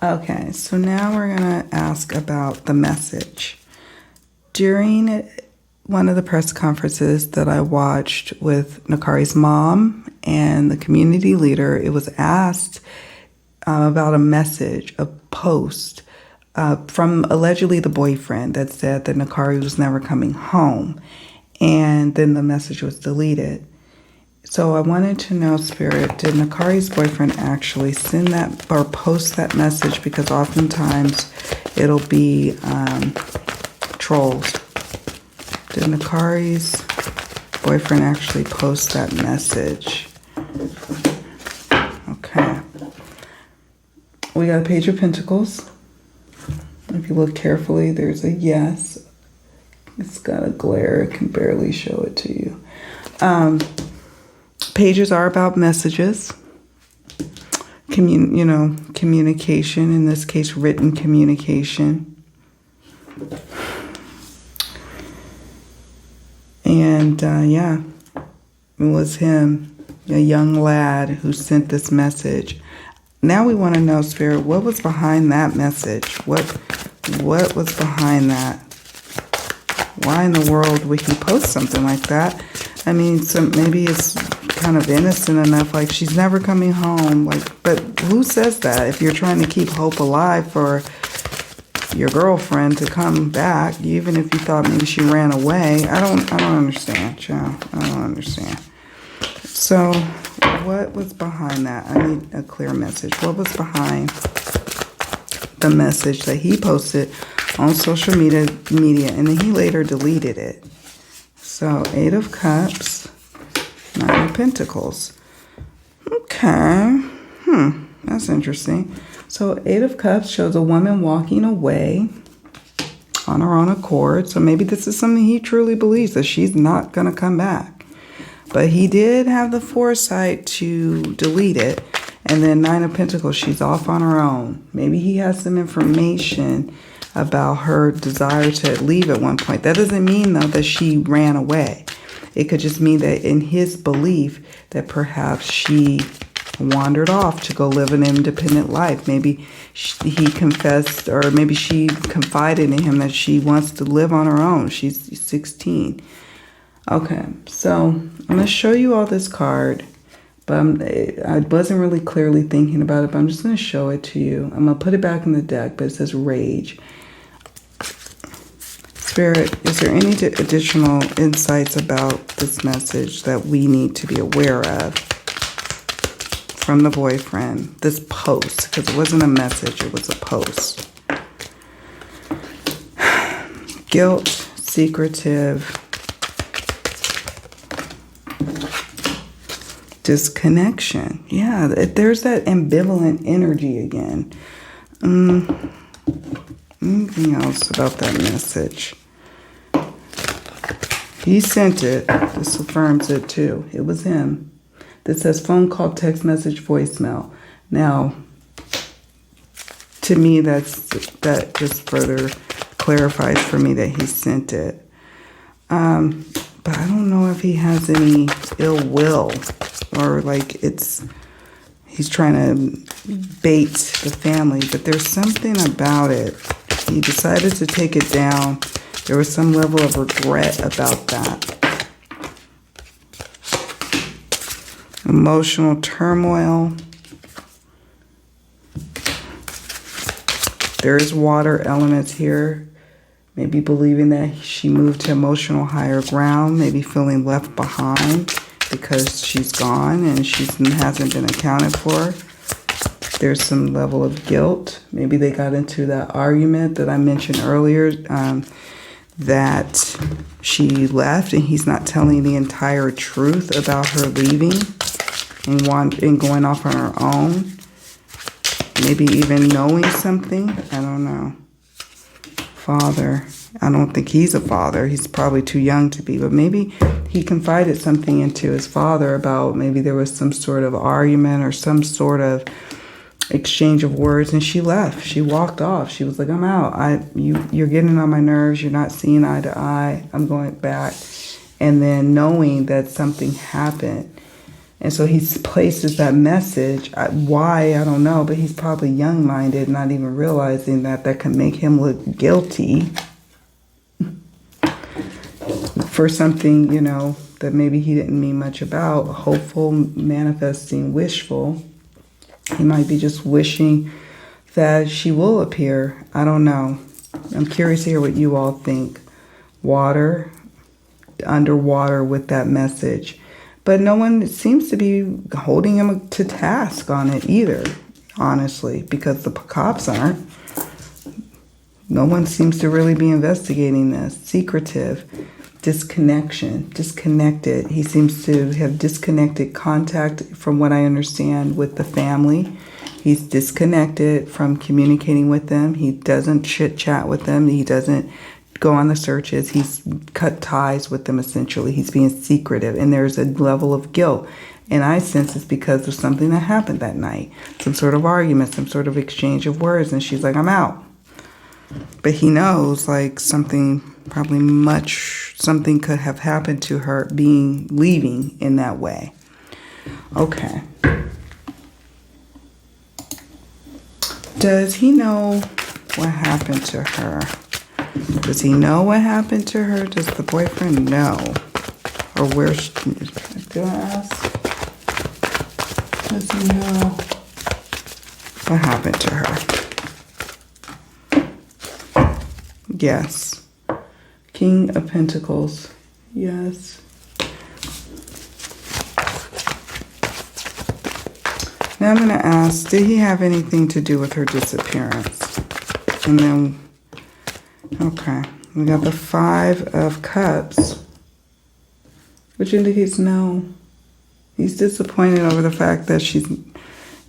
Okay, so now we're going to ask about the message. During one of the press conferences that I watched with Nykari's mom and the community leader, it was asked about a message, a post from allegedly the boyfriend that said that Nykari was never coming home. And then the message was deleted. So I wanted to know, Spirit, did Nykari's boyfriend actually send that or post that message? Because oftentimes it'll be trolls. Did Nykari's boyfriend actually post that message? Okay. We got a Page of Pentacles. If you look carefully, there's a yes. It's got a glare. I can barely show it to you. Pages are about messages, communication, in this case, written communication. And it was him, a young lad, who sent this message. Now we want to know, Spirit, what was behind that message? What was behind that? Why in the world would he post something like that? I mean, maybe it's kind of innocent enough, like she's never coming home. But who says that? If you're trying to keep hope alive for your girlfriend to come back, even if you thought maybe she ran away, I don't understand, child. I don't understand. So, what was behind that? I need a clear message. What was behind the message that he posted on social media, and then he later deleted it? So, 8 of Cups, 9 of Pentacles. Okay. That's interesting. So, 8 of Cups shows a woman walking away on her own accord. So, maybe this is something he truly believes, that she's not going to come back. But he did have the foresight to delete it. And then 9 of Pentacles, she's off on her own. Maybe he has some information about her desire to leave at one point. That doesn't mean, though, that she ran away. It could just mean that in his belief that perhaps she wandered off to go live an independent life. Maybe he confessed, or maybe she confided in him that she wants to live on her own. She's 16. Okay, so I'm going to show you all this card, but I wasn't really clearly thinking about it, but I'm just going to show it to you. I'm going to put it back in the deck, but it says Rage. Spirit, is there any additional insights about this message that we need to be aware of from the boyfriend? This post, because it wasn't a message, it was a post. Guilt, secretive, disconnection. Yeah, there's that ambivalent energy again. Anything else about that message? He sent it. This affirms it too. It was him. This says phone call, text message, voicemail. Now, to me, that just further clarifies for me that he sent it. But I don't know if he has any ill will, or like he's trying to bait the family. But there's something about it. He decided to take it down. There was some level of regret about that. Emotional turmoil. There is water elements here. Maybe believing that she moved to emotional higher ground. Maybe feeling left behind because she's gone and she hasn't been accounted for. There's some level of guilt. Maybe they got into that argument that I mentioned earlier, that she left and he's not telling the entire truth about her leaving and going off on her own. Maybe even knowing something. I don't know. Father. I don't think he's a father. He's probably too young to be. But maybe he confided something into his father about maybe there was some sort of argument or some sort of exchange of words, and she left. She walked off. She was like, I'm out. You're getting on my nerves. You're not seeing eye to eye. I'm going back. And then knowing that something happened And so he places that message. Why, I don't know, but he's probably young-minded, not even realizing that that can make him look guilty for something, you know, that maybe he didn't mean much about. Hopeful, manifesting, wishful. He might be just wishing that she will appear. I don't know. I'm curious to hear what you all think. Water, underwater with that message. But no one seems to be holding him to task on it either, honestly, because the cops aren't. No one seems to really be investigating this. Secretive, disconnection, disconnected. He seems to have disconnected contact, from what I understand, with the family. He's disconnected from communicating with them. He doesn't chit-chat with them. He doesn't go on the searches. He's cut ties with them, essentially. He's being secretive, and there's a level of guilt. And I sense it's because of something that happened that night. Some sort of argument, some sort of exchange of words, and she's like, I'm out. But he knows, like, something could have happened to her leaving in that way. Okay. Does he know what happened to her? Does he know what happened to her? Does the boyfriend know? Or where's... Did I ask? Does he know what happened to her? Yes. King of Pentacles. Yes. Now I'm going to ask, did he have anything to do with her disappearance? And then... Okay, we got the Five of Cups, which indicates no. He's disappointed over the fact that she's,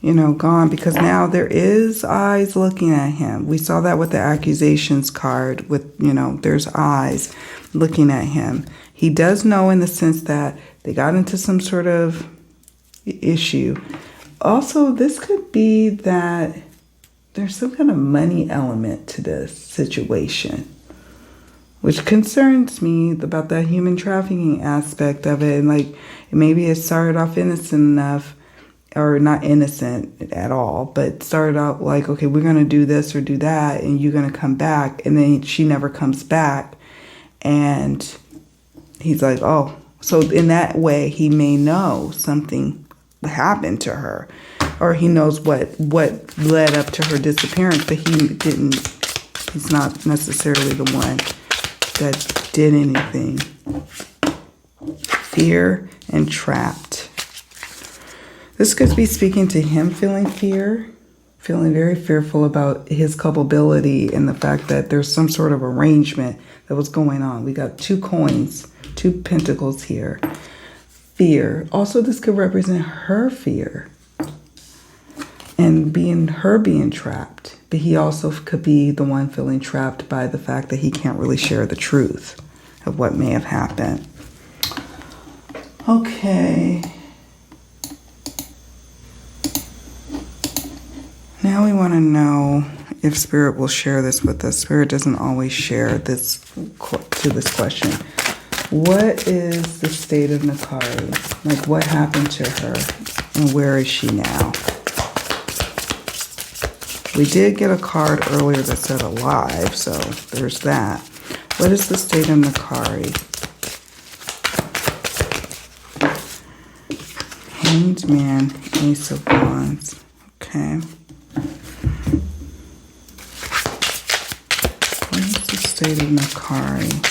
you know, gone, because now there is eyes looking at him. We saw that with the accusations card with, you know, there's eyes looking at him. He does know in the sense that they got into some sort of issue. Also, this could be that there's some kind of money element to this situation, which concerns me about that human trafficking aspect of it. And like, maybe it started off innocent enough, or not innocent at all, but started out like, okay, we're going to do this or do that, and you're going to come back. And then she never comes back. And he's like, oh, so in that way, he may know something happened to her. Or he knows what led up to her disappearance, but he's not necessarily the one that did anything. Fear and trapped. This could be speaking to him feeling fear, feeling very fearful about his culpability and the fact that there's some sort of arrangement that was going on. We got 2 coins, 2 pentacles here. Fear. Also, this could represent her fear. And being trapped. But he also could be the one feeling trapped by the fact that he can't really share the truth of what may have happened. Okay. Now we want to know if Spirit will share this with us. Spirit doesn't always share this to this question. What is the state of Nykari? Like, what happened to her? And where is she now? We did get a card earlier that said alive, so there's that. What is the state of Nykari? Hanged Man, Ace of Wands. Okay. What is the state of Nykari?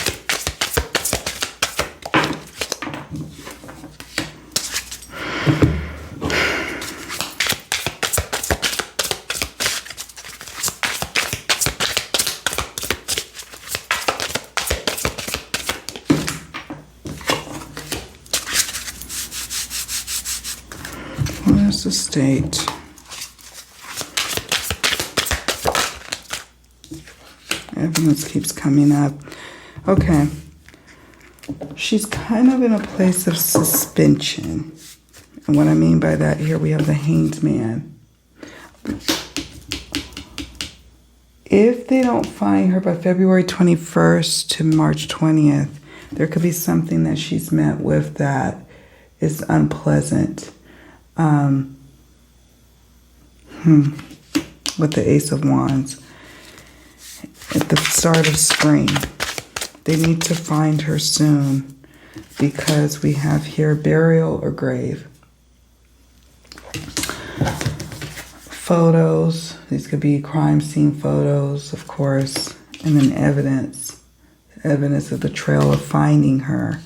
The state. Evidence keeps coming up. Okay. She's kind of in a place of suspension. And what I mean by that, here we have the Hanged Man. If they don't find her by February 21st to March 20th, there could be something that she's met with that is unpleasant. with the Ace of Wands. At the start of spring. They need to find her soon because we have here burial or grave. Photos. These could be crime scene photos, of course. And then evidence. Evidence of the trail of finding her.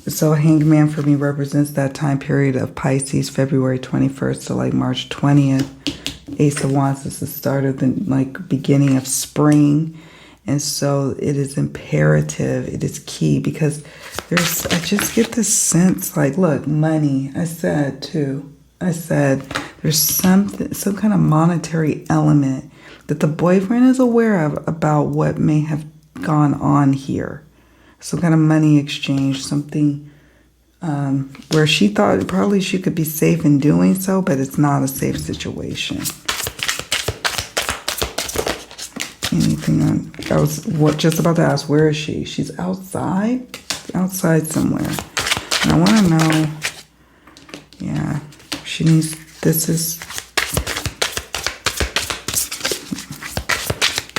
So Hangman for me represents that time period of Pisces, February 21st to like March 20th. Ace of Wands is the start of the beginning of spring. And so it is imperative, it is key because I just get this sense like, look, money, I said there's some kind of monetary element that the boyfriend is aware of about what may have gone on here. Some kind of money exchange, something where she thought probably she could be safe in doing so, but it's not a safe situation. Anything on? I was just about to ask, where is she? She's outside? Outside somewhere. And I want to know, yeah, she needs,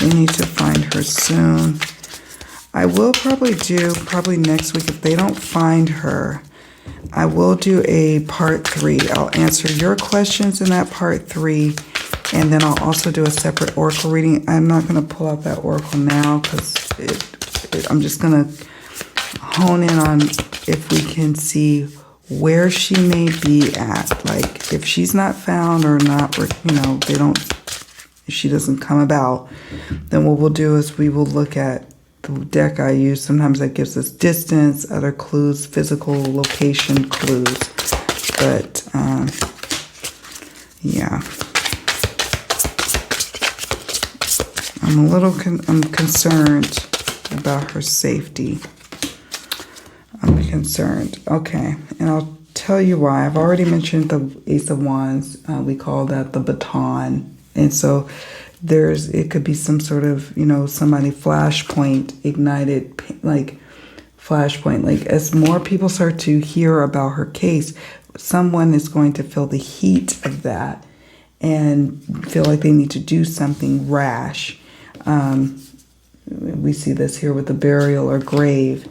we need to find her soon. I will probably next week, if they don't find her, I will do a part 3. I'll answer your questions in that part 3. And then I'll also do a separate oracle reading. I'm not going to pull out that oracle now because I'm just going to hone in on if we can see where she may be at. Like if she's not found or not, or, if she doesn't come about, then what we'll do is we will look at the deck I use. Sometimes that gives us distance, other clues, physical location clues. But, yeah. I'm concerned about her safety. I'm concerned. Okay, and I'll tell you why. I've already mentioned the Ace of Wands. We call that the baton. And so it could be some sort of, somebody flashpoint ignited, like flashpoint. Like as more people start to hear about her case, someone is going to feel the heat of that and feel like they need to do something rash. We see this here with the burial or grave,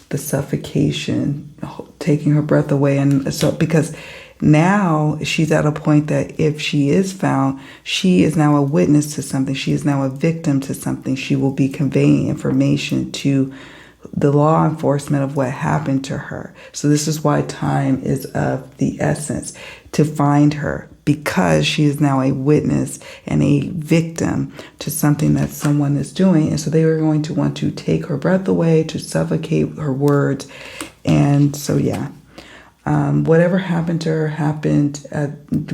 the suffocation, taking her breath away. And so because now she's at a point that if she is found, she is now a witness to something. She is now a victim to something. She will be conveying information to the law enforcement of what happened to her. So this is why time is of the essence to find her, because she is now a witness and a victim to something that someone is doing. And so they are going to want to take her breath away, to suffocate her words. And so, yeah, whatever happened to her happened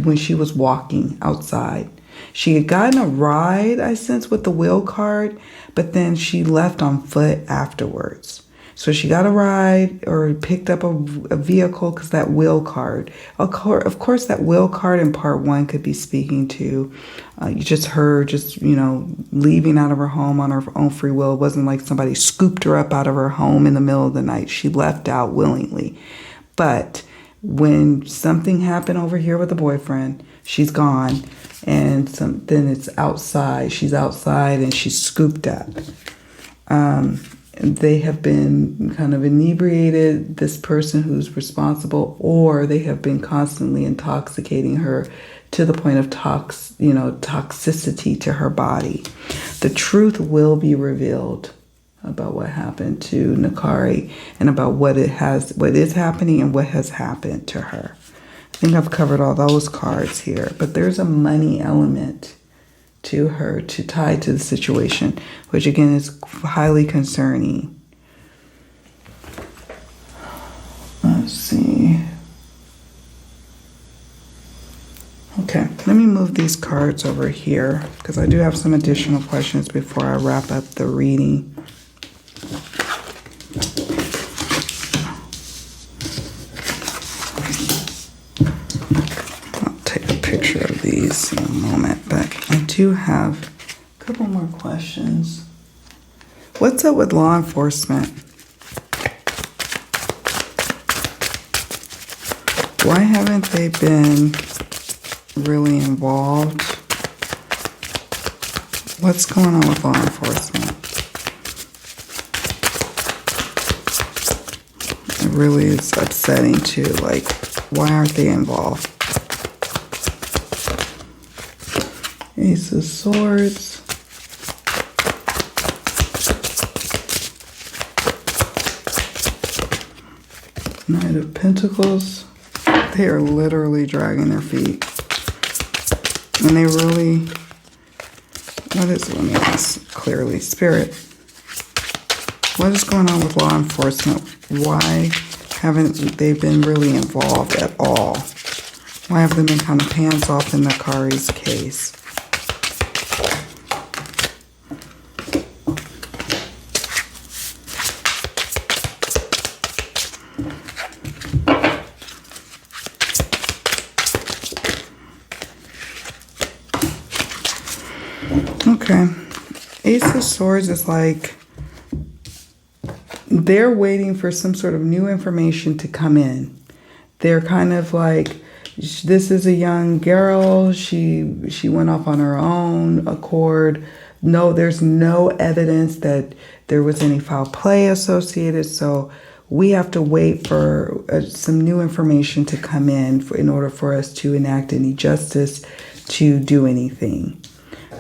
when she was walking outside. She had gotten a ride, I sense, with the wheel card, but then she left on foot afterwards. So she got a ride or picked up a vehicle because that wheel card. Of course, that wheel card in part 1 could be speaking to her leaving out of her home on her own free will. It wasn't like somebody scooped her up out of her home in the middle of the night. She left out willingly. But when something happened over here with the boyfriend, she's gone. And then it's outside. She's outside and she's scooped up. They have been kind of inebriated, this person who's responsible, or they have been constantly intoxicating her to the point of toxicity to her body. The truth will be revealed about what happened to Nykari and about what is happening and what has happened to her. I think I've covered all those cards here, but there's a money element to her to tie to the situation, which again is highly concerning. Let's see. Okay, let me move these cards over here because I do have some additional questions before I wrap up the reading. Picture of these in a moment, but I do have a couple more questions. What's up with law enforcement? Why haven't they been really involved? What's going on with law enforcement? It really is upsetting too. Like, why aren't they involved? Ace of Swords. Knight of Pentacles. They are literally dragging their feet. And they really... What is it? Let me ask clearly. Spirit. What is going on with law enforcement? Why haven't they been really involved at all? Why have they been kind of hands off in Nykari's case? Okay. Ace of Swords is like they're waiting for some sort of new information to come in. They're kind of like, this is a young girl. She went off on her own accord. No, there's no evidence that there was any foul play associated. So we have to wait for some new information to come in order for us to enact any justice, to do anything.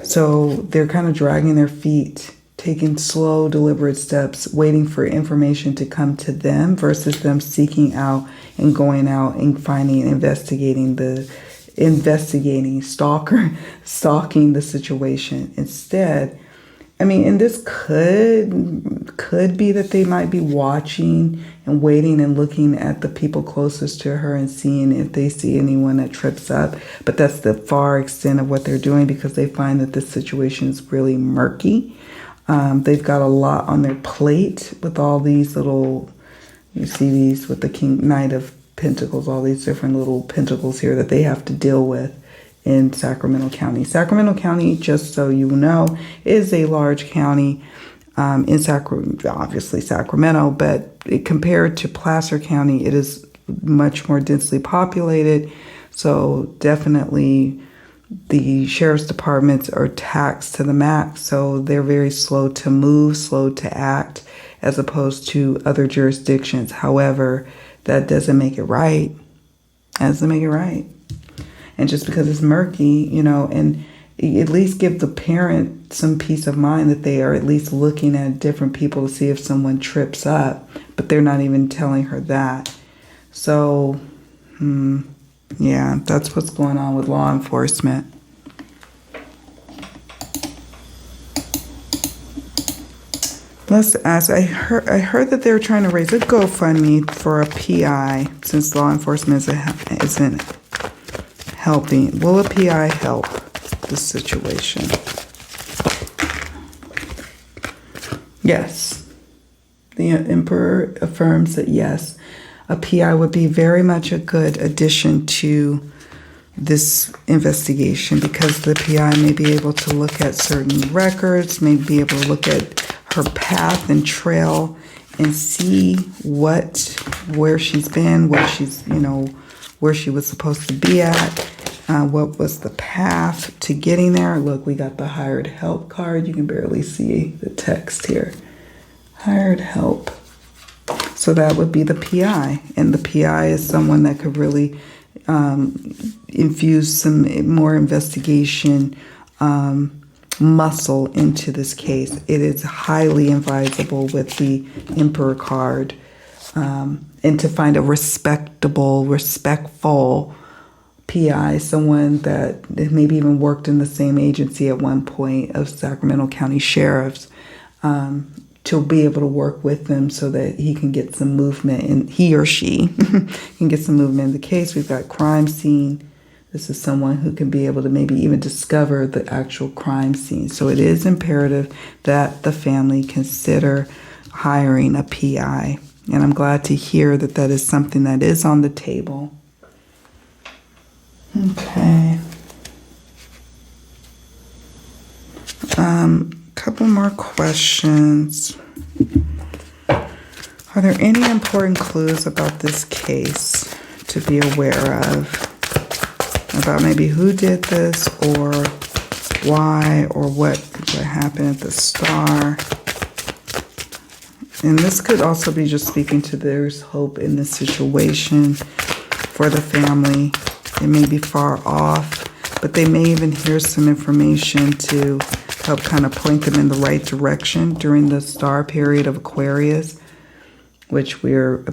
So they're kind of dragging their feet, taking slow, deliberate steps, waiting for information to come to them versus them seeking out and going out and finding, investigating stalking the situation. Instead, I mean, and this could be that they might be watching and waiting and looking at the people closest to her and seeing if they see anyone that trips up. But that's the far extent of what they're doing because they find that this situation is really murky. They've got a lot on their plate with all these little, you see these with the Knight of Pentacles, all these different little pentacles here that they have to deal with in Sacramento County. Sacramento County, just so you know, is a large county obviously Sacramento, but compared to Placer County, it is much more densely populated. So definitely the sheriff's departments are taxed to the max. So they're very slow to move, slow to act, as opposed to other jurisdictions. However, that doesn't make it right. That doesn't make it right. And just because it's murky, you know, and at least give the parent some peace of mind that they are at least looking at different people to see if someone trips up, but they're not even telling her that. So, yeah, that's what's going on with law enforcement. Let's ask, I heard that they were trying to raise a GoFundMe for a PI since law enforcement isn't helping. Will a PI help the situation? Yes. The Emperor affirms that yes, a PI would be very much a good addition to this investigation because the PI may be able to look at certain records, may be able to look at her path and trail and see where she's been, where she's, you know, where she was supposed to be at, what was the path to getting there. Look, we got the hired help card. You can barely see the text here. Hired help. So that would be the PI. And the PI is someone that could really infuse some more investigation muscle into this case. It is highly advisable with the Emperor card. And to find a respectful PI, someone that maybe even worked in the same agency at one point of Sacramento County Sheriffs, to be able to work with them so that he can get some movement, and he or she can get some movement in the case. We've got crime scene. This is someone who can be able to maybe even discover the actual crime scene. So it is imperative that the family consider hiring a PI. And I'm glad to hear that that is something that is on the table. Okay. Couple more questions. Are there any important clues about this case to be aware of about maybe who did this or why or what happened at the star. And this could also be just speaking to there's hope in this situation for the family. It may be far off, but they may even hear some information to help kind of point them in the right direction during the star period of Aquarius, which we're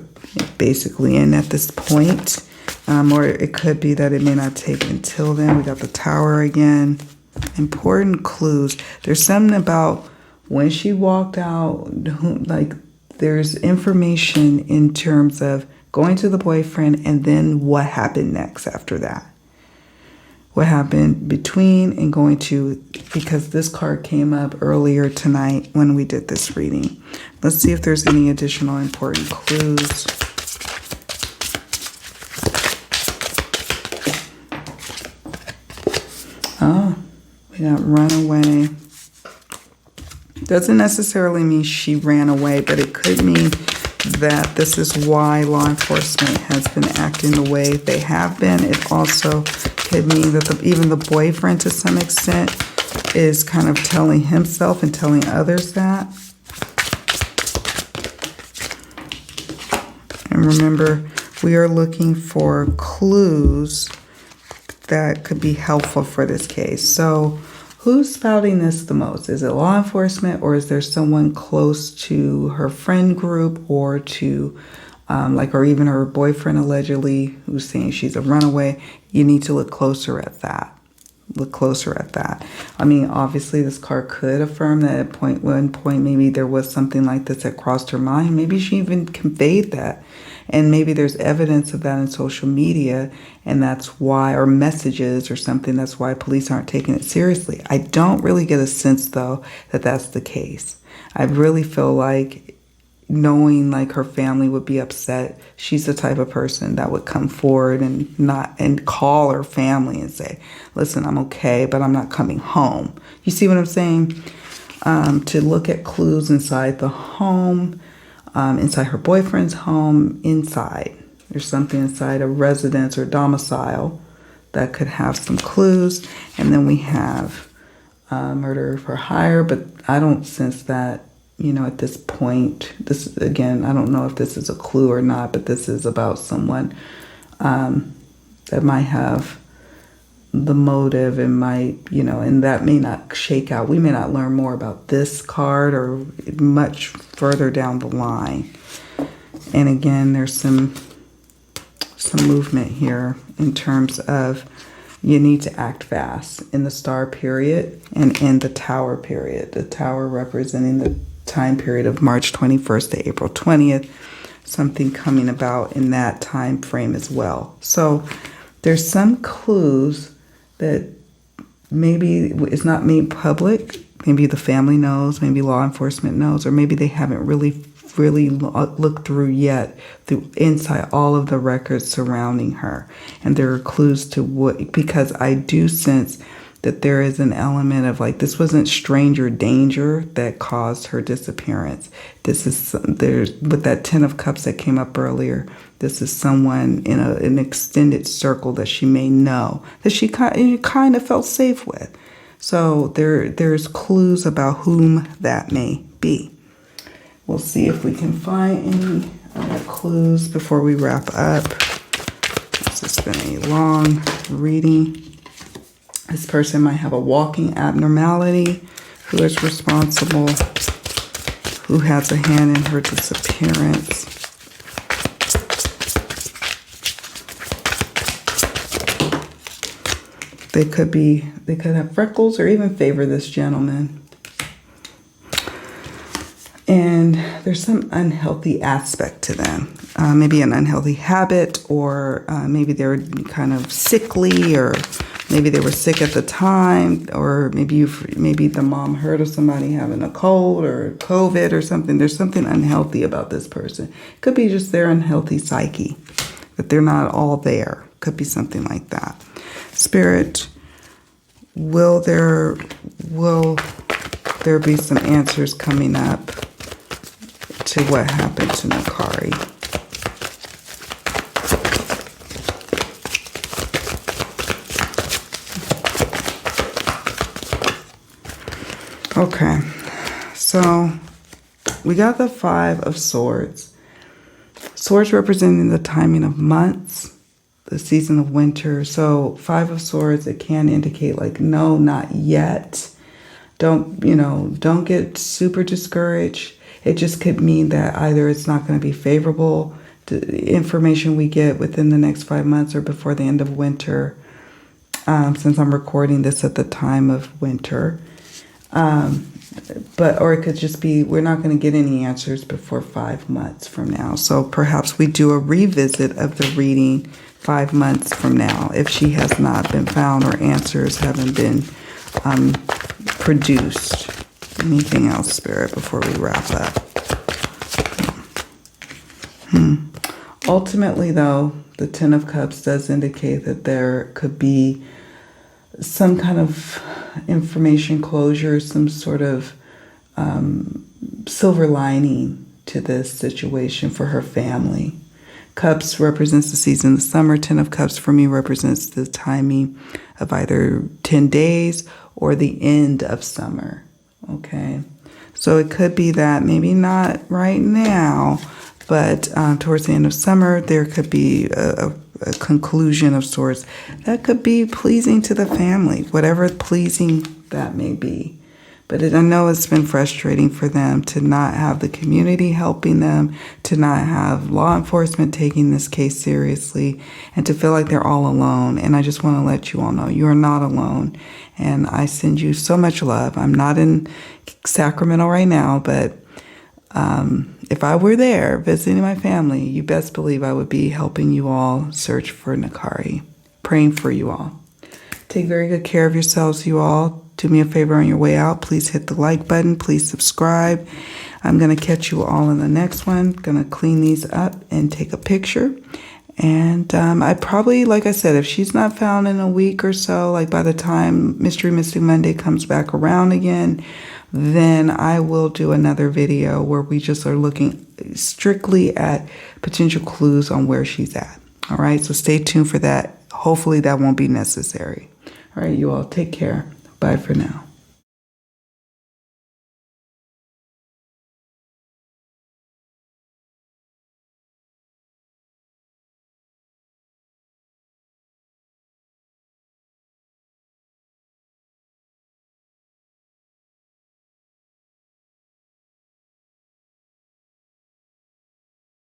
basically in at this point. Or it could be that it may not take until then. We got the Tower again. Important clues. There's something about when she walked out, like there's information in terms of going to the boyfriend and then what happened next after that. What happened between and going to, because this card came up earlier tonight when we did this reading. Let's see if there's any additional important clues. Oh, we got run away. Doesn't necessarily mean she ran away, but it could mean that this is why law enforcement has been acting the way they have been. It also could mean that even the boyfriend to some extent is kind of telling himself and telling others that. And remember, we are looking for clues that could be helpful for this case. So who's spouting this the most? Is it law enforcement, or is there someone close to her friend group or to or even her boyfriend allegedly who's saying she's a runaway? You need to look closer at that. Look closer at that. I mean, obviously this card could affirm that at one point maybe there was something like this that crossed her mind. Maybe she even conveyed that. And maybe there's evidence of that in social media, and that's why, or messages or something, that's why police aren't taking it seriously. I don't really get a sense, though, that that's the case. I really feel like knowing like her family would be upset, she's the type of person that would come forward and call her family and say, listen, I'm okay, but I'm not coming home. You see what I'm saying? To look at clues inside the home, inside her boyfriend's home, inside. There's something inside a residence or domicile that could have some clues. And then we have murder for hire, but I don't sense that, at this point. This, again, I don't know if this is a clue or not, but this is about someone that might have the motive and might, and that may not shake out. We may not learn more about this card or much further down the line. And again, there's some movement here in terms of you need to act fast in the star period and in the Tower period. The Tower representing the time period of March 21st to April 20th. Something coming about in that time frame as well. So there's some clues that maybe it's not made public. Maybe the family knows, maybe law enforcement knows, or maybe they haven't really looked through yet, through inside all of the records surrounding her. And there are clues to what, because I do sense that there is an element of like, this wasn't stranger danger that caused her disappearance. There's with that 10 of Cups that came up earlier, this is someone in an extended circle that she may know, that she kind of felt safe with. So there's clues about whom that may be. We'll see if we can find any other clues before we wrap up. This has been a long reading. This person might have a walking abnormality. Who is responsible? Who has a hand in her disappearance? They could have freckles or even favor this gentleman. And there's some unhealthy aspect to them. Maybe an unhealthy habit, or maybe they're kind of sickly, or maybe they were sick at the time, or maybe the mom heard of somebody having a cold or COVID or something. There's something unhealthy about this person. Could be just their unhealthy psyche, that they're not all there. Could be something like that. Spirit, will there be some answers coming up to what happened to Nykari? Okay, so we got the Five of Swords. Swords representing the timing of months, the season of winter. So Five of Swords, it can indicate like, no, not yet. Don't get super discouraged. It just could mean that either it's not going to be favorable to information we get within the next 5 months or before the end of winter, since I'm recording this at the time of winter. Or it could just be we're not going to get any answers before 5 months from now. So perhaps we do a revisit of the reading 5 months from now if she has not been found or answers haven't been produced. Anything else, Spirit, before we wrap up? Ultimately, though, the Ten of Cups does indicate that there could be some kind of information closure, some sort of silver lining to this situation for her family. Cups represents the season of the summer. Ten of Cups for me represents the timing of either 10 days or the end of summer. Okay, so it could be that maybe not right now, but towards the end of summer, there could be a conclusion of sorts that could be pleasing to the family, whatever pleasing that may be. But I know it's been frustrating for them to not have the community helping them, to not have law enforcement taking this case seriously, and to feel like they're all alone. And I just want to let you all know you are not alone. And I send you so much love. I'm not in Sacramento right now, but if I were there visiting my family, you best believe I would be helping you all search for Nykari, praying for you all. Take very good care of yourselves, you all. Do me a favor on your way out. Please hit the like button. Please subscribe. I'm going to catch you all in the next one. Going to clean these up and take a picture. And I probably, like I said, if she's not found in a week or so, like by the time Mystery Mystic Monday comes back around again, then I will do another video where we just are looking strictly at potential clues on where she's at. All right, so stay tuned for that. Hopefully that won't be necessary. All right, you all take care. Bye for now.